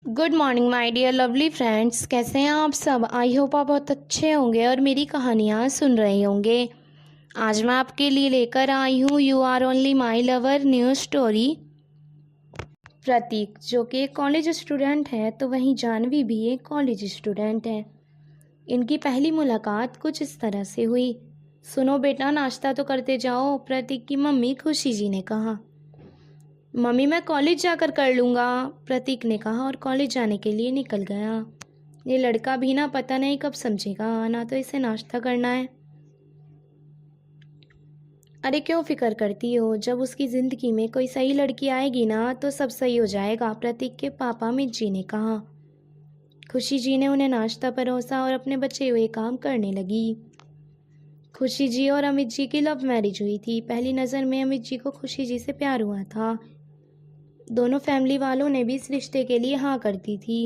Good morning my dear lovely friends, कैसे हैं आप सब। आई होप आप बहुत अच्छे होंगे और मेरी कहानियाँ सुन रहे होंगे। आज मैं आपके लिए लेकर आई हूँ you are only my lover new story. Prateek जो कि एक कॉलेज स्टूडेंट है तो वहीं जानवी भी एक कॉलेज स्टूडेंट है। इनकी पहली मुलाकात कुछ इस तरह से हुई। सुनो बेटा, नाश्ता तो करते जाओ, प्रतीक की मम्मी खुशी जी ने कहा। मम्मी मैं कॉलेज जाकर कर लूँगा, प्रतीक ने कहा और कॉलेज जाने के लिए निकल गया। ये लड़का भी ना पता नहीं कब समझेगा, ना तो इसे नाश्ता करना है। अरे क्यों फिक्र करती हो, जब उसकी ज़िंदगी में कोई सही लड़की आएगी ना तो सब सही हो जाएगा, प्रतीक के पापा अमित जी ने कहा। खुशी जी ने उन्हें नाश्ता परोसा और अपने बचे हुए काम करने लगी। खुशी जी और अमित जी की लव मैरिज हुई थी। पहली नज़र में अमित जी को खुशी जी से प्यार हुआ था। दोनों फैमिली वालों ने भी इस रिश्ते के लिए हाँ कर दी थी।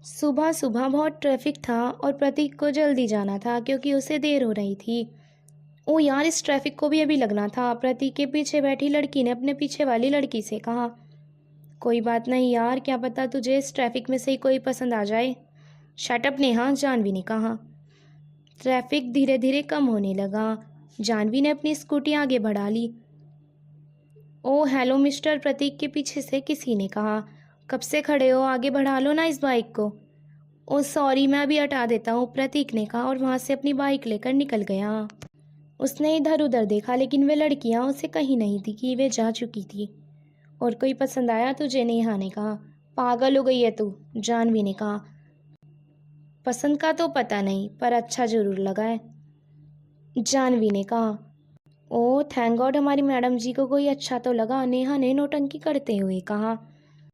सुबह सुबह बहुत ट्रैफिक था और प्रतीक को जल्दी जाना था क्योंकि उसे देर हो रही थी। ओ यार, इस ट्रैफिक को भी अभी लगना था, प्रतीक के पीछे बैठी लड़की ने अपने पीछे वाली लड़की से कहा। कोई बात नहीं यार, क्या पता तुझे इस ट्रैफिक में से ही कोई पसंद आ जाए। शट अप नेहा, जानवी ने कहा। ट्रैफिक धीरे धीरे कम होने लगा। जानवी ने अपनी स्कूटी आगे बढ़ा ली। ओ हेलो मिस्टर, प्रतीक के पीछे से किसी ने कहा। कब से खड़े हो, आगे बढ़ा लो ना इस बाइक को। ओ सॉरी, मैं अभी हटा देता हूँ, प्रतीक ने कहा और वहाँ से अपनी बाइक लेकर निकल गया। उसने इधर उधर देखा लेकिन वे लड़कियाँ उसे कहीं नहीं दिखी, वे जा चुकी थी। और कोई पसंद आया तुझे, नेहा ने कहा। पागल हो गई है तू, जानवी ने कहा। पसंद का तो पता नहीं पर अच्छा जरूर लगा है, जानवी ने कहा। ओह थैंक गॉड, हमारी मैडम जी को कोई अच्छा तो लगा, नेहा ने नौटंकी करते हुए कहा।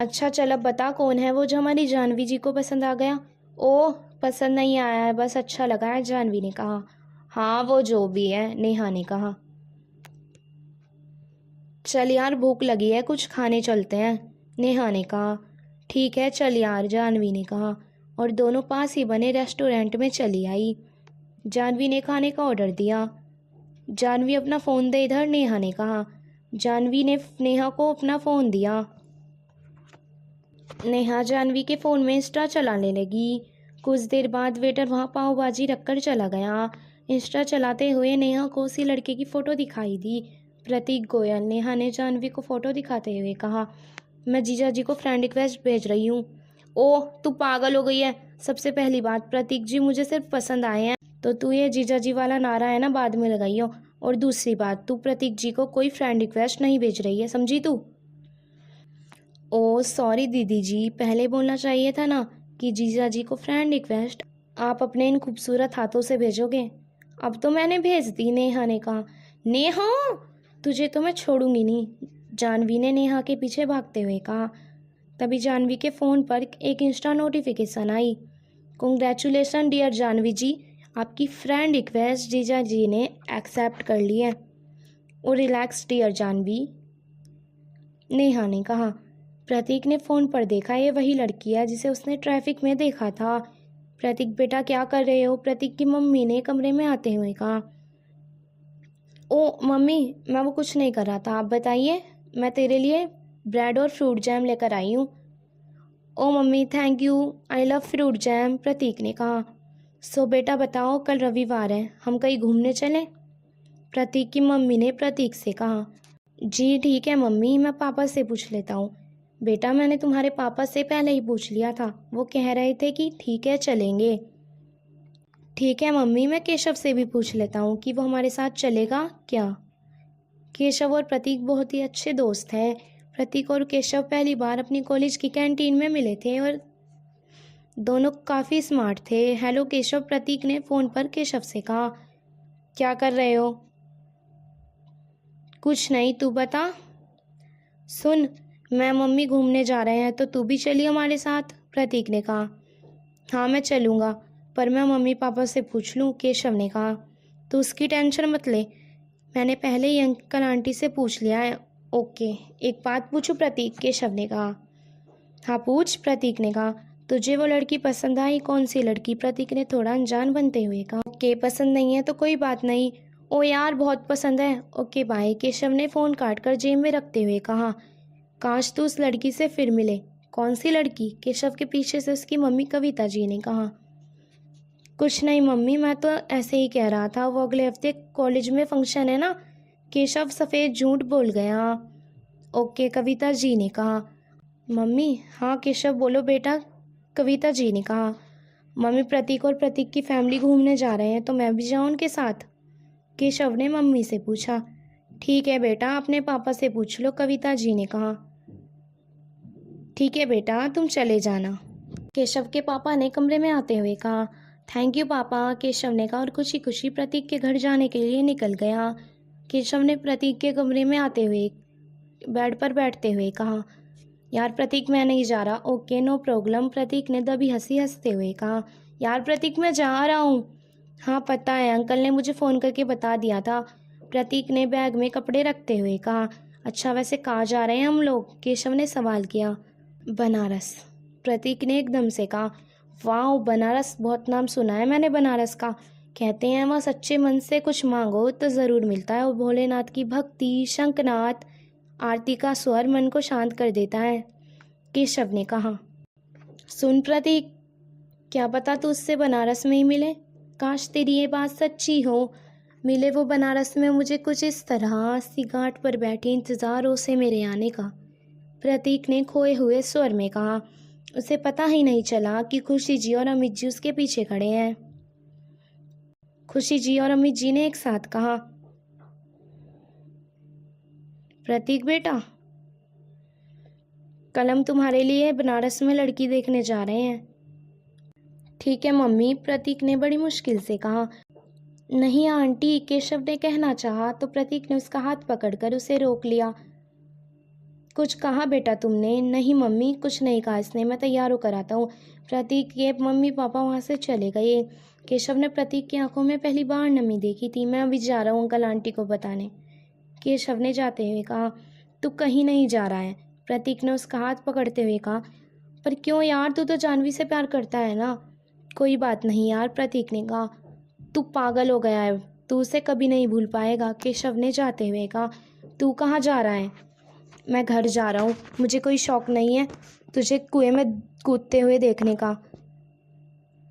अच्छा चल अब बता, कौन है वो जो हमारी जानवी जी को पसंद आ गया। ओह पसंद नहीं आया है, बस अच्छा लगा है, जानवी ने कहा। हाँ वो जो भी है, नेहा ने कहा। चल यार भूख लगी है, कुछ खाने चलते हैं, नेहा ने कहा। ठीक है चल यार, जानवी ने कहा और दोनों पास ही बने रेस्टोरेंट में चली आई। जानवी ने खाने का ऑर्डर दिया। जानवी अपना फ़ोन दे इधर, नेहा ने कहा। जानवी ने नेहा को अपना फ़ोन दिया। नेहा जानवी के फ़ोन में इंस्टा चलाने लगी। कुछ देर बाद वेटर वहाँ पाव भाजी रखकर चला गया। इंस्टा चलाते हुए नेहा को उसी लड़के की फ़ोटो दिखाई दी, प्रतीक गोयल। नेहा ने जानवी को फ़ोटो दिखाते हुए कहा, मैं जीजा जी को फ्रेंड रिक्वेस्ट भेज रही हूँ। ओह तू पागल हो गई है। सबसे पहली बात, प्रतीक जी मुझे सिर्फ पसंद आए हैं, तो तू ये जीजा जी वाला नारा है ना बाद में लगाई हो। और दूसरी बात, तू प्रतीक जी को कोई फ्रेंड रिक्वेस्ट नहीं भेज रही है, समझी तू। ओ सॉरी दीदी जी, पहले बोलना चाहिए था ना कि जीजा जी को फ्रेंड रिक्वेस्ट आप अपने इन खूबसूरत हाथों से भेजोगे। अब तो मैंने भेज दी, नेहा ने कहा। नेहा तुझे तो मैं छोड़ूंगी नहीं, जानवी ने नेहा के पीछे भागते हुए कहा। तभी जानवी के फ़ोन पर एक इंस्टा नोटिफिकेशन आई। कॉन्ग्रेचुलेसन डियर जानवी जी, आपकी फ्रेंड रिक्वेस्ट जीजा जी ने एक्सेप्ट कर ली है। और रिलैक्स डियर जानवी, नेहा ने कहा। प्रतीक ने फ़ोन पर देखा, ये वही लड़की है जिसे उसने ट्रैफिक में देखा था। प्रतीक बेटा क्या कर रहे हो, प्रतीक की मम्मी ने कमरे में आते हुए कहा। ओ मम्मी मैं वो कुछ नहीं कर रहा था, आप बताइए, मैं तेरे लिए ब्रेड और फ्रूट जैम लेकर आई हूँ। Oh mummy thank you, I love fruit jam, Prateek ने कहा। सो बेटा बताओ, कल रविवार है, हम कहीं घूमने चलें, प्रतीक की मम्मी ने प्रतीक से कहा। जी ठीक है मम्मी, मैं पापा से पूछ लेता हूँ। बेटा मैंने तुम्हारे पापा से पहले ही पूछ लिया था, वो कह रहे थे कि ठीक है चलेंगे। ठीक है मम्मी, मैं केशव से भी पूछ लेता हूँ कि वो हमारे साथ चलेगा क्या। केशव और प्रतीक बहुत ही अच्छे दोस्त हैं। प्रतीक और केशव पहली बार अपनी कॉलेज की कैंटीन में मिले थे और दोनों काफ़ी स्मार्ट थे। हेलो केशव, प्रतीक ने फ़ोन पर केशव से कहा। क्या कर रहे हो। कुछ नहीं, तू बता। सुन, मैं मम्मी घूमने जा रहे हैं तो तू भी चलिए हमारे साथ, प्रतीक ने कहा। हाँ मैं चलूँगा, पर मैं मम्मी पापा से पूछ लूँ, केशव ने कहा। तो उसकी टेंशन मत ले, मैंने पहले ही अंकल आंटी से पूछ लिया है। ओके, एक बात पूछूं, प्रतीक, केशव ने कहा। हाँ पूछ, प्रतीक ने कहा। तुझे वो लड़की पसंद आई, कौन सी लड़की, प्रतीक ने थोड़ा अनजान बनते हुए कहा। ओके पसंद नहीं है तो कोई बात नहीं। ओ यार बहुत पसंद है, ओके बाय, केशव ने फ़ोन काट कर जेब में रखते हुए कहा। काश तू उस लड़की से फिर मिले, कौन सी लड़की? केशव के पीछे से उसकी मम्मी कविता जी ने कहा। कुछ नहीं मम्मी, मैं तो ऐसे ही कह रहा था, वो अगले हफ्ते कॉलेज में फंक्शन है ना। केशव सफ़ेद झूठ बोल गया। ओके, कविता जी ने कहा। मम्मी, हाँ केशव बोलो बेटा, कविता जी ने कहा। मम्मी, प्रतीक और प्रतीक की फैमिली घूमने जा रहे हैं, तो मैं भी जाऊँ उनके साथ? केशव ने मम्मी से पूछा। ठीक है बेटा, अपने पापा से पूछ लो, कविता जी ने कहा। ठीक है बेटा, तुम चले जाना, केशव के पापा ने कमरे में आते हुए कहा। थैंक यू पापा, केशव ने कहा और खुशी खुशी प्रतीक के घर जाने के लिए निकल गया। केशव ने प्रतीक के कमरे में आते हुए बेड पर बैठते हुए कहा, यार प्रतीक मैं नहीं जा रहा। ओके, नो प्रॉब्लम, प्रतीक ने दबी हंसी हंसते हुए कहा। यार प्रतीक मैं जा रहा हूँ। हाँ पता है, अंकल ने मुझे फ़ोन करके बता दिया था, प्रतीक ने बैग में कपड़े रखते हुए कहा। अच्छा वैसे कहाँ जा रहे हैं हम लोग? केशव ने सवाल किया। बनारस, प्रतीक ने एकदम से कहा। वाह, बनारस, बहुत नाम सुना है मैंने बनारस का। कहते हैं वहाँ सच्चे मन से कुछ मांगो तो ज़रूर मिलता है, और भोलेनाथ की भक्ति, शंखनाद, आरती का स्वर मन को शांत कर देता है, केशव ने कहा। सुन प्रतीक, क्या पता तू उससे बनारस में ही मिले। काश तेरी ये बात सच्ची हो। मिले वो बनारस में मुझे कुछ इस तरह, सी घाट पर बैठे इंतज़ार हो से मेरे आने का, प्रतीक ने खोए हुए स्वर में कहा। उसे पता ही नहीं चला कि खुशी जी और अमित जी उसके पीछे खड़े हैं। खुशी जी और अमित जी ने एक साथ कहा। प्रतीक बेटा, कल हम तुम्हारे लिए बनारस में लड़की देखने जा रहे हैं। ठीक है मम्मी, प्रतीक ने बड़ी मुश्किल से कहा। नहीं आंटी, केशव ने कहना चाहा तो प्रतीक ने उसका हाथ पकड़कर उसे रोक लिया। कुछ कहा बेटा तुमने? नहीं मम्मी, कुछ नहीं कहा इसने, मैं तैयार होकर आता हूँ। प्रतीक के मम्मी पापा वहाँ से चले गए। केशव ने प्रतीक की आंखों में पहली बार नमी देखी थी। मैं अभी जा रहा हूँ अंकल आंटी को बताने, केशव ने जाते हुए कहा। तू कहीं नहीं जा रहा है, प्रतीक ने उसका हाथ पकड़ते हुए कहा। पर क्यों यार, तू तो जानवी से प्यार करता है ना। कोई बात नहीं यार, प्रतीक ने कहा। तू पागल हो गया है, तू उसे कभी नहीं भूल पाएगा, केशव ने जाते हुए कहा। तू कहाँ जा रहा है? मैं घर जा रहा हूँ, मुझे कोई शौक नहीं है तुझे कुएं में कूदते हुए देखने का,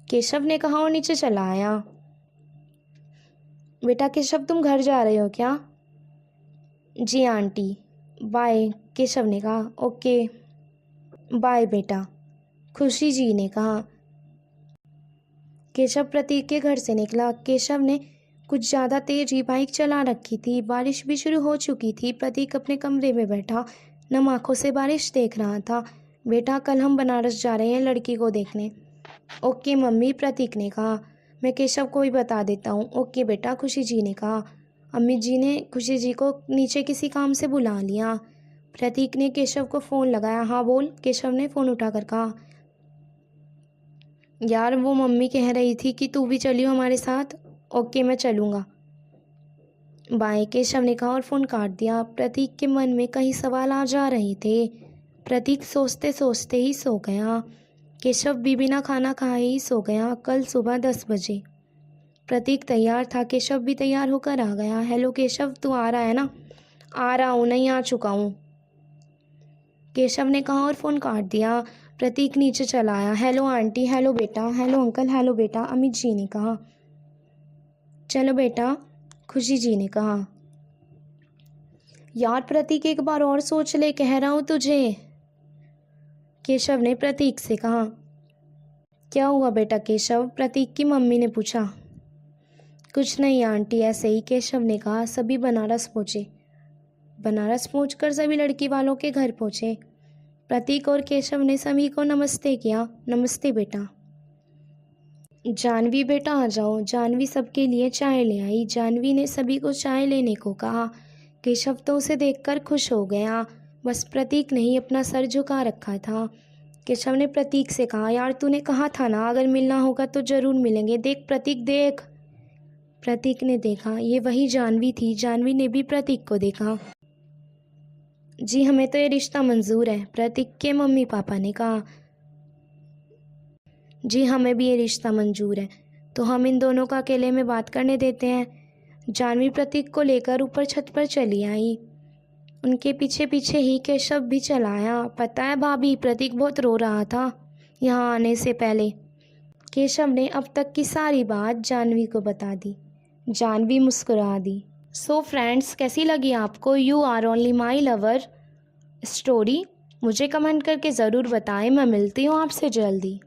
केशव ने कहा और नीचे चला आया। बेटा केशव, तुम घर जा रहे हो क्या? जी आंटी, बाय, केशव ने कहा। ओके बाय बेटा, खुशी जी ने कहा। केशव प्रतीक के घर से निकला। केशव ने कुछ ज़्यादा तेज ही बाइक चला रखी थी। बारिश भी शुरू हो चुकी थी। प्रतीक अपने कमरे में बैठा नम आँखों से बारिश देख रहा था। बेटा कल हम बनारस जा रहे हैं लड़की को देखने। ओके मम्मी, प्रतीक ने कहा। मैं केशव को भी बता देता हूँ। ओके बेटा, खुशी जी ने कहा। अमित जी ने खुशी जी को नीचे किसी काम से बुला लिया। प्रतीक ने केशव को फ़ोन लगाया। हाँ बोल, केशव ने फ़ोन उठाकर कहा। यार वो मम्मी कह रही थी कि तू भी चलियो हमारे साथ। ओके मैं चलूँगा, बाय, केशव ने कहा और फ़ोन काट दिया। प्रतीक के मन में कई सवाल आ जा रहे थे। प्रतीक सोचते सोचते ही सो गया। केशव भी बिना खाना खाए ही सो गया। कल सुबह 10 बजे प्रतीक तैयार था। केशव भी तैयार होकर आ गया। हेलो केशव, तू आ रहा है ना? आ रहा हूँ, नहीं आ चुका हूँ, केशव ने कहा और फ़ोन काट दिया। प्रतीक नीचे चला आया। हेलो आंटी, हेलो बेटा, हेलो अंकल, हेलो बेटा, अमित जी ने कहा। चलो बेटा, खुशी जी ने कहा। यार प्रतीक एक बार और सोच ले, कह रहा हूँ तुझे, केशव ने प्रतीक से कहा। क्या हुआ बेटा केशव? प्रतीक की मम्मी ने पूछा। कुछ नहीं आंटी, ऐसे ही, केशव ने कहा। सभी बनारस पहुँचे। बनारस पहुंचकर सभी लड़की वालों के घर पहुँचे। प्रतीक और केशव ने सभी को नमस्ते किया। नमस्ते बेटा। जानवी बेटा आ जाओ। जानवी सबके लिए चाय ले आई। जानवी ने सभी को चाय लेने को कहा। केशव तो उसे देखकर खुश हो गया, बस प्रतीक ने ही अपना सर झुका रखा था। केशव ने प्रतीक से कहा, यार तूने कहा था ना अगर मिलना होगा तो ज़रूर मिलेंगे, देख प्रतीक देख। प्रतीक ने देखा, ये वही जानवी थी। जानवी ने भी प्रतीक को देखा। जी हमें तो ये रिश्ता मंजूर है, प्रतीक के मम्मी पापा ने कहा। जी हमें भी ये रिश्ता मंजूर है, तो हम इन दोनों का अकेले में बात करने देते हैं। जानवी प्रतीक को लेकर ऊपर छत पर चली आई। उनके पीछे पीछे ही केशव भी चला आया। पता है भाभी, प्रतीक बहुत रो रहा था यहाँ आने से पहले। केशव ने अब तक की सारी बात जानवी को बता दी। जानवी मुस्कुरा दी। सो फ्रेंड्स, कैसी लगी आपको you are only my lover story? मुझे कमेंट करके ज़रूर बताएं। मैं मिलती हूँ आपसे जल्दी।